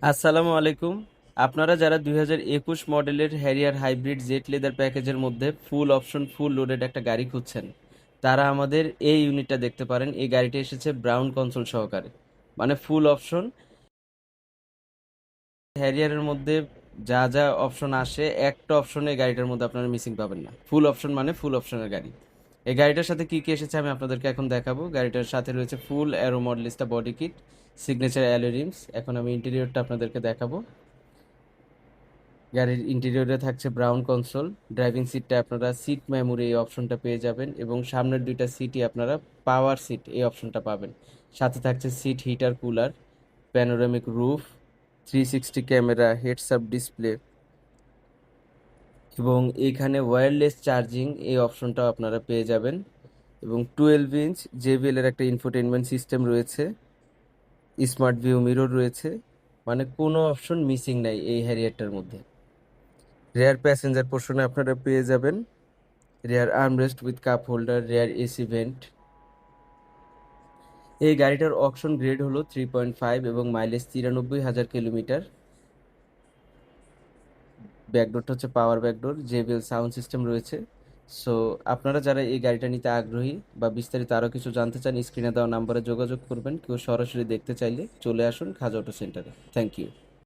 আসসালামু আলাইকুম। আপনারা যারা 2021 মডেলের হ্যারিয়ার হাইব্রিড জেড লেদার প্যাকেজের মধ্যে ফুল অপশন ফুল লোডেড একটা গাড়ি খুঁজছেন, তারা আমাদের এই ইউনিটটা দেখতে পারেন। এই গাড়িটা এসেছে ব্রাউন কনসোল সহকারে, মানে ফুল অপশন। হ্যারিয়ারের মধ্যে যা যা অপশন আসে, একটা অপশনে এই গাড়িটার মধ্যে আপনারা মিসিং পাবেন না। ফুল অপশন মানে ফুল অপশনের গাড়ি। এই গাড়িটার সাথে কি কি এসেছে আমি আপনাদেরকে এখন দেখাবো। গাড়িটার সাথে রয়েছে full aero Modellista body kit, signature alloy rims. এখন আমি ইন্টেরিয়রটা আপনাদেরকে দেখাবো। গাড়ির ইন্টেরিয়রে থাকছে ব্রাউন কনসোল। ড্রাইভিং সিটটা আপনারা সিট মেমোরি এই অপশনটা পেয়ে যাবেন, এবং সামনের দুইটা সিটই আপনারা পাওয়ার সিট এই অপশনটা পাবেন। সাথে থাকছে seat heater, cooler, panoramic roof, 360 camera, heads up display, এবং এইখানে ওয়্যারলেস চার্জিং এই অপশনটাও আপনারা পেয়ে যাবেন। এবং 12 ইঞ্চ JBL এর একটা ইনফোটেনমেন্ট সিস্টেম রয়েছে, স্মার্ট ভিউ মিরর রয়েছে, মানে কোনো অপশন মিসিং নাই এই হ্যারিয়ারটার মধ্যে। রেয়ার প্যাসেঞ্জার পোর্শনে আপনারা পেয়ে যাবেন rare armrest with cup holder, rare AC vent. এই গাড়িটার অকশন গ্রেড হলো 3.5 এবং মাইলেজ 93,000 কিলোমিটার। ব্যাকডোরটা হচ্ছে পাওয়ার ব্যাকডোর, JBL সাউন্ড সিস্টেম রয়েছে। সো আপনারা যারা এই গাড়িটা নিতে আগ্রহী বা বিস্তারিত আরও কিছু জানতে চান, স্ক্রিনে দেওয়া নাম্বারে যোগাযোগ করবেন। কেউ সরাসরি দেখতে চাইলে চলে আসুন খাজা অটো সেন্টারে। Thank you.